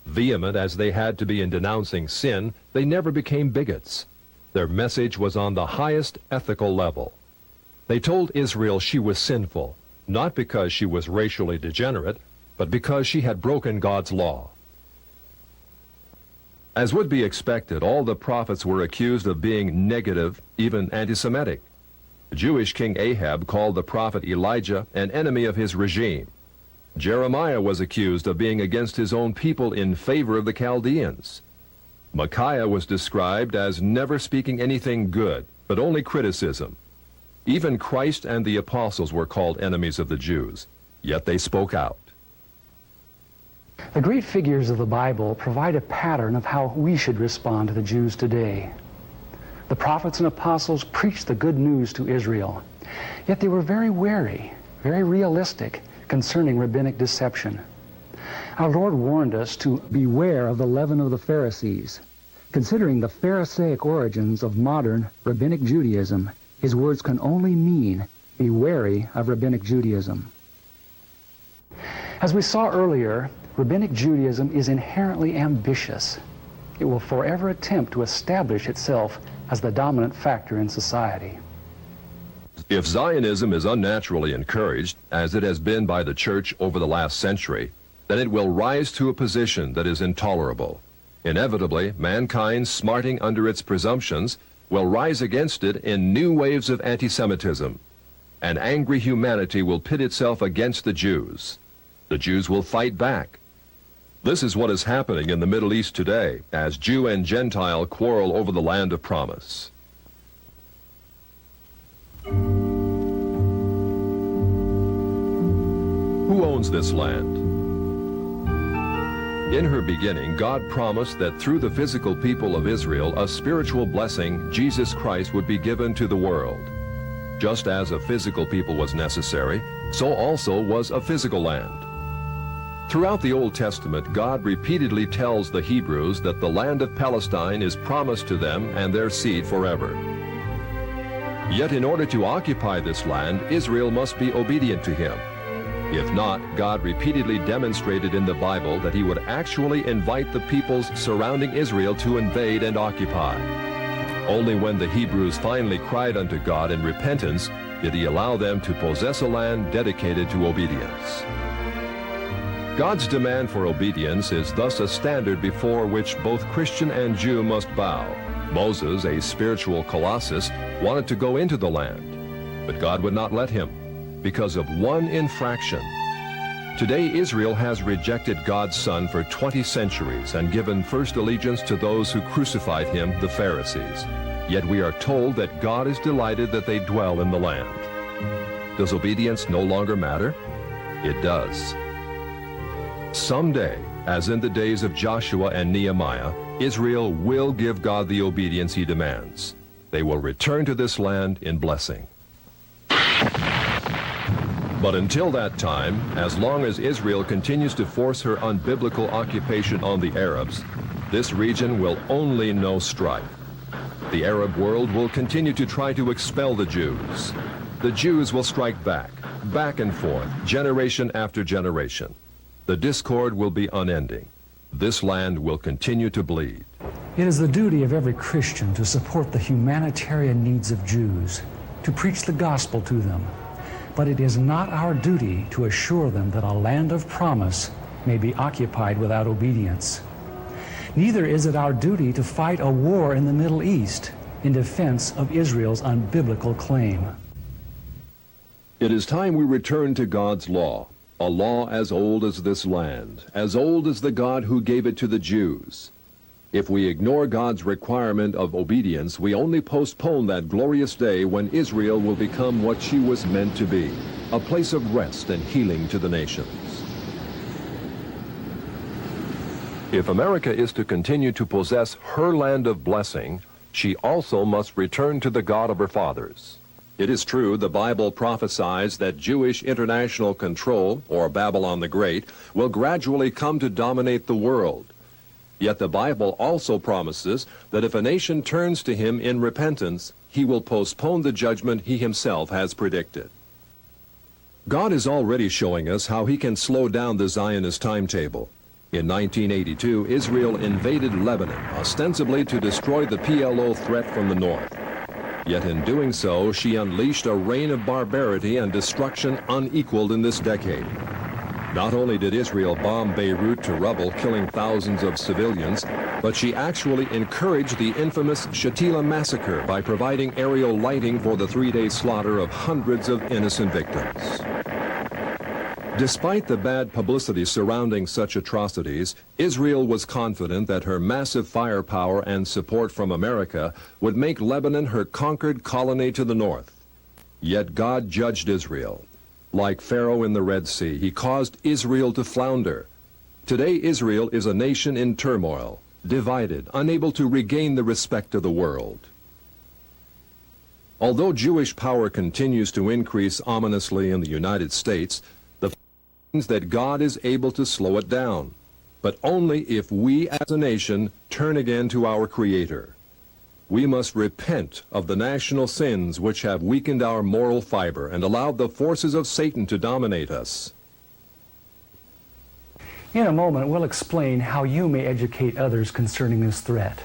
Vehement as they had to be in denouncing sin, they never became bigots. Their message was on the highest ethical level. They told Israel she was sinful, not because she was racially degenerate, but because she had broken God's law. As would be expected, all the prophets were accused of being negative, even anti-Semitic. Jewish King Ahab called the prophet Elijah an enemy of his regime. Jeremiah was accused of being against his own people in favor of the Chaldeans. Micaiah was described as never speaking anything good, but only criticism. Even Christ and the apostles were called enemies of the Jews, yet they spoke out. The great figures of the Bible provide a pattern of how we should respond to the Jews today. The prophets and apostles preached the good news to Israel, yet they were very wary, very realistic concerning rabbinic deception. Our Lord warned us to beware of the leaven of the Pharisees. Considering the Pharisaic origins of modern rabbinic Judaism, his words can only mean be wary of rabbinic Judaism. As we saw earlier, rabbinic Judaism is inherently ambitious. It will forever attempt to establish itself as the dominant factor in society. If Zionism is unnaturally encouraged, as it has been by the church over the last century, then it will rise to a position that is intolerable. Inevitably, mankind, smarting under its presumptions, will rise against it in new waves of anti-Semitism. An angry humanity will pit itself against the Jews. The Jews will fight back. This is what is happening in the Middle East today, as Jew and Gentile quarrel over the land of promise. Who owns this land? In her beginning, God promised that through the physical people of Israel, a spiritual blessing, Jesus Christ, would be given to the world. Just as a physical people was necessary, so also was a physical land. Throughout the Old Testament, God repeatedly tells the Hebrews that the land of Palestine is promised to them and their seed forever. Yet in order to occupy this land, Israel must be obedient to him. If not, God repeatedly demonstrated in the Bible that he would actually invite the peoples surrounding Israel to invade and occupy. Only when the Hebrews finally cried unto God in repentance did he allow them to possess a land dedicated to obedience. God's demand for obedience is thus a standard before which both Christian and Jew must bow. Moses, a spiritual colossus, wanted to go into the land, but God would not let him because of one infraction. Today, Israel has rejected God's Son for 20 centuries and given first allegiance to those who crucified him, the Pharisees. Yet we are told that God is delighted that they dwell in the land. Does obedience no longer matter? It does. Someday, as in the days of Joshua and Nehemiah, Israel will give God the obedience he demands. They will return to this land in blessing. But until that time, as long as Israel continues to force her unbiblical occupation on the Arabs, this region will only know strife. The Arab world will continue to try to expel the Jews. The Jews will strike back and forth, generation after generation. The discord will be unending. This land will continue to bleed. It is the duty of every Christian to support the humanitarian needs of Jews, to preach the gospel to them. But it is not our duty to assure them that a land of promise may be occupied without obedience. Neither is it our duty to fight a war in the Middle East in defense of Israel's unbiblical claim. It is time we return to God's law, a law as old as this land, as old as the God who gave it to the Jews. If we ignore God's requirement of obedience, we only postpone that glorious day when Israel will become what she was meant to be, a place of rest and healing to the nations. If America is to continue to possess her land of blessing, she also must return to the God of her fathers. It is true, the Bible prophesies that Jewish international control, or Babylon the Great, will gradually come to dominate the world. Yet the Bible also promises that if a nation turns to him in repentance, he will postpone the judgment he himself has predicted. God is already showing us how he can slow down the Zionist timetable. In 1982, Israel invaded Lebanon, ostensibly to destroy the PLO threat from the north. Yet in doing so, she unleashed a reign of barbarity and destruction unequaled in this decade. Not only did Israel bomb Beirut to rubble, killing thousands of civilians, but she actually encouraged the infamous Shatila massacre by providing aerial lighting for the three-day slaughter of hundreds of innocent victims. Despite the bad publicity surrounding such atrocities, Israel was confident that her massive firepower and support from America would make Lebanon her conquered colony to the north. Yet God judged Israel. Like Pharaoh in the Red Sea, he caused Israel to flounder. Today, Israel is a nation in turmoil, divided, unable to regain the respect of the world. Although Jewish power continues to increase ominously in the United States, the fact means that God is able to slow it down, but only if we as a nation turn again to our Creator. We must repent of the national sins which have weakened our moral fiber and allowed the forces of Satan to dominate us. In a moment, we'll explain how you may educate others concerning this threat.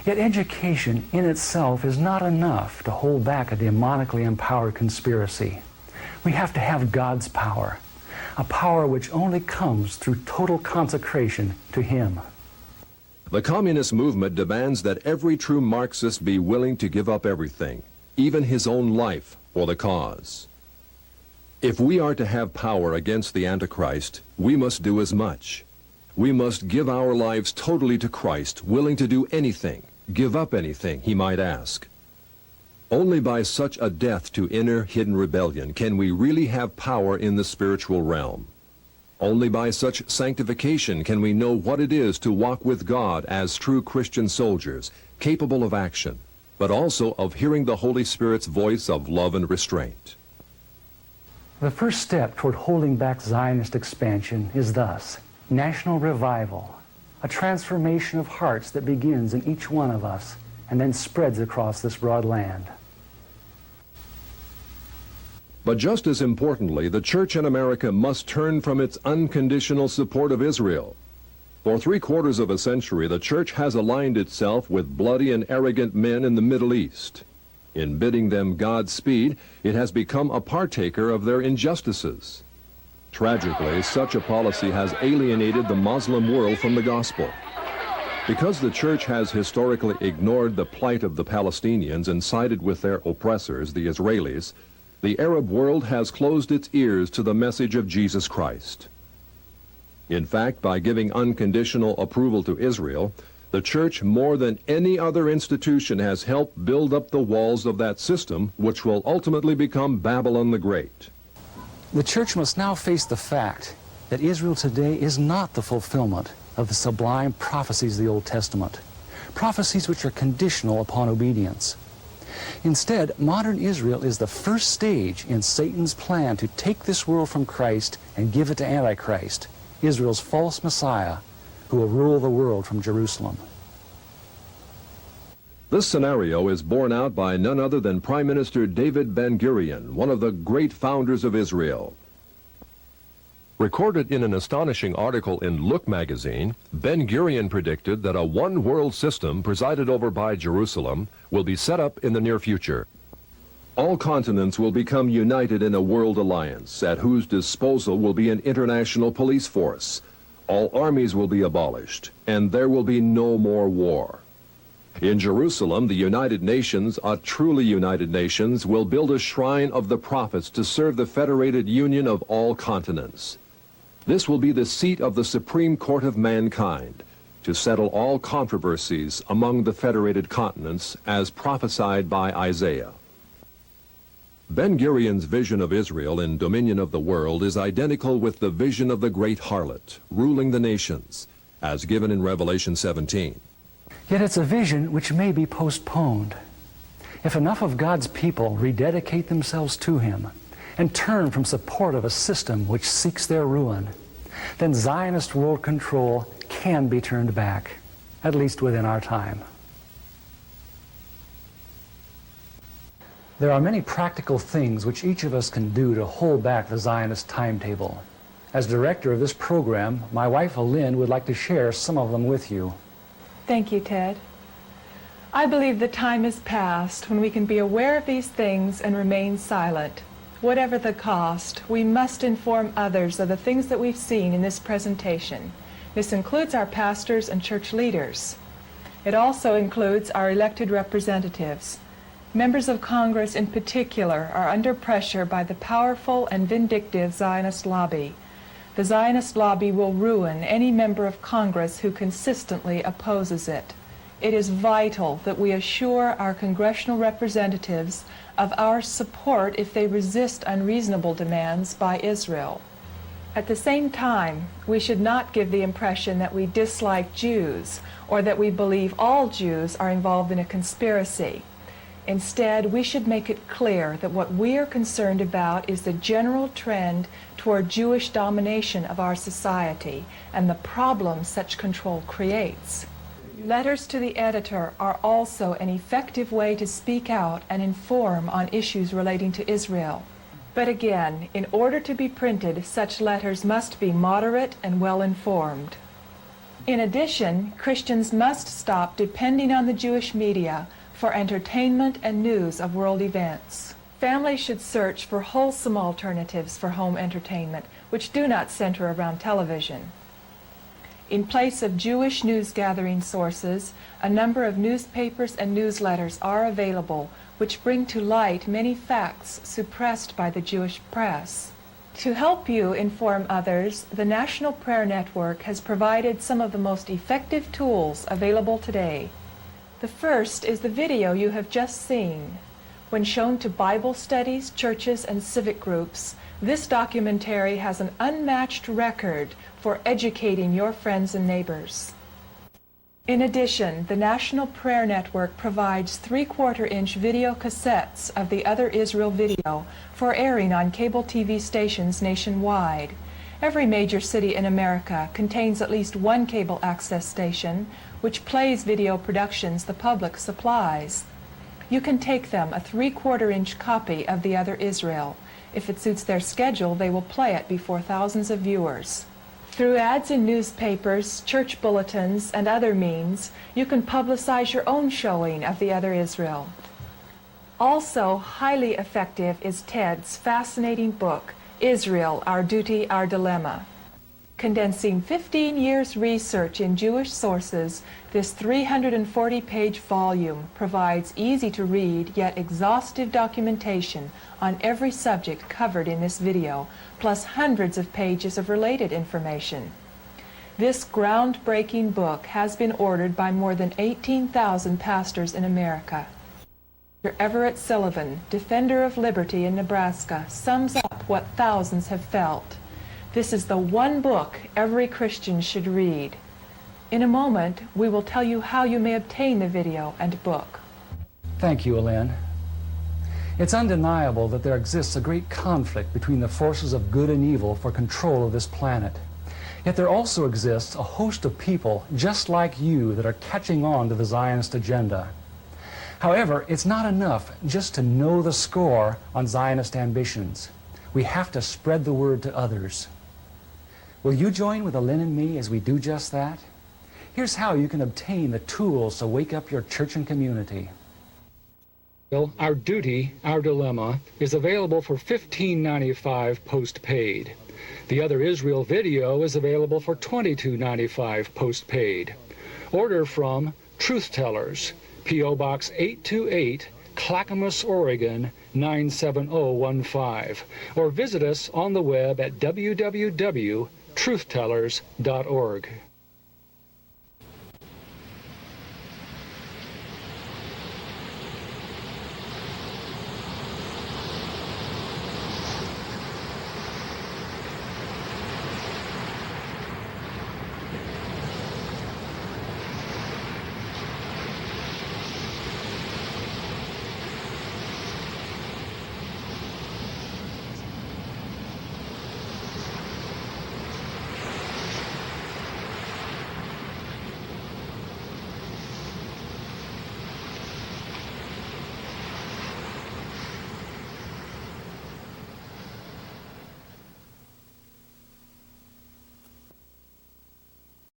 Yet education in itself is not enough to hold back a demonically empowered conspiracy. We have to have God's power, a power which only comes through total consecration to Him. The communist movement demands that every true Marxist be willing to give up everything, even his own life, for the cause. If we are to have power against the Antichrist, we must do as much. We must give our lives totally to Christ, willing to do anything, give up anything he might ask. Only by such a death to inner hidden rebellion can we really have power in the spiritual realm. Only by such sanctification can we know what it is to walk with God as true Christian soldiers, capable of action, but also of hearing the Holy Spirit's voice of love and restraint. The first step toward holding back Zionist expansion is thus national revival, a transformation of hearts that begins in each one of us and then spreads across this broad land. But just as importantly, the church in America must turn from its unconditional support of Israel. For 3/4 of a century, the church has aligned itself with bloody and arrogant men in the Middle East. In bidding them Godspeed, it has become a partaker of their injustices. Tragically, such a policy has alienated the Muslim world from the gospel. Because the church has historically ignored the plight of the Palestinians and sided with their oppressors, the Israelis, the Arab world has closed its ears to the message of Jesus Christ. In fact, by giving unconditional approval to Israel, the church, more than any other institution, has helped build up the walls of that system, which will ultimately become Babylon the Great. The church must now face the fact that Israel today is not the fulfillment of the sublime prophecies of the Old Testament, prophecies which are conditional upon obedience. Instead, modern Israel is the first stage in Satan's plan to take this world from Christ and give it to Antichrist, Israel's false Messiah, who will rule the world from Jerusalem. This scenario is borne out by none other than Prime Minister David Ben-Gurion, one of the great founders of Israel. Recorded in an astonishing article in Look magazine, Ben-Gurion predicted that a one-world system presided over by Jerusalem will be set up in the near future. All continents will become united in a world alliance, at whose disposal will be an international police force. All armies will be abolished, and there will be no more war. In Jerusalem, the United Nations, a truly united nations, will build a shrine of the prophets to serve the federated union of all continents. This will be the seat of the Supreme Court of mankind, to settle all controversies among the federated continents, as prophesied by Isaiah. Ben-Gurion's vision of Israel in dominion of the world is identical with the vision of the great harlot, ruling the nations, as given in Revelation 17. Yet it's a vision which may be postponed. If enough of God's people rededicate themselves to Him and turn from support of a system which seeks their ruin, then Zionist world control can be turned back, at least within our time. There are many practical things which each of us can do to hold back the Zionist timetable. As director of this program, my wife Lynn would like to share some of them with you. Thank you, Ted. I believe the time is past when we can be aware of these things and remain silent. Whatever the cost, we must inform others of the things that we've seen in this presentation. This includes our pastors and church leaders. It also includes our elected representatives. Members of Congress in particular are under pressure by the powerful and vindictive Zionist lobby. The Zionist lobby will ruin any member of Congress who consistently opposes it. It is vital that we assure our congressional representatives of our support if they resist unreasonable demands by Israel. At the same time, we should not give the impression that we dislike Jews or that we believe all Jews are involved in a conspiracy. Instead, we should make it clear that what we are concerned about is the general trend toward Jewish domination of our society and the problems such control creates. Letters to the editor are also an effective way to speak out and inform on issues relating to Israel. But again, in order to be printed, such letters must be moderate and well-informed. In addition, Christians must stop depending on the Jewish media for entertainment and news of world events. Families should search for wholesome alternatives for home entertainment, which do not center around television. In place of Jewish news-gathering sources, a number of newspapers and newsletters are available, which bring to light many facts suppressed by the Jewish press. To help you inform others, the National Prayer Network has provided some of the most effective tools available today. The first is the video you have just seen. When shown to Bible studies, churches, and civic groups, this documentary has an unmatched record for educating your friends and neighbors. In addition, the National Prayer Network provides 3/4-inch video cassettes of the Other Israel video for airing on cable TV stations nationwide. Every major city in America contains at least one cable access station which plays video productions the public supplies. You can take them a 3/4-inch copy of the Other Israel. If it suits their schedule, they will play it before thousands of viewers. Through ads in newspapers, church bulletins, and other means, you can publicize your own showing of the Other Israel. Also highly effective is Ted's fascinating book, Israel, Our Duty, Our Dilemma. Condensing 15 years' research in Jewish sources, this 340-page volume provides easy-to-read yet exhaustive documentation on every subject covered in this video, plus hundreds of pages of related information. This groundbreaking book has been ordered by more than 18,000 pastors in America. Dr. Everett Sullivan, defender of liberty in Nebraska, sums up what thousands have felt. This is the one book every Christian should read. In a moment, we will tell you how you may obtain the video and book. Thank you, Elaine. It's undeniable that there exists a great conflict between the forces of good and evil for control of this planet. Yet there also exists a host of people just like you that are catching on to the Zionist agenda. However, it's not enough just to know the score on Zionist ambitions. We have to spread the word to others. Will you join with Elaine and me as we do just that? Here's how you can obtain the tools to wake up your church and community. Our Duty, Our Dilemma is available for $15.95 postpaid. The Other Israel video is available for $22.95 postpaid. Order from Truth Tellers, P.O. Box 828, Clackamas, Oregon 97015, or visit us on the web at www.truthtellers.org.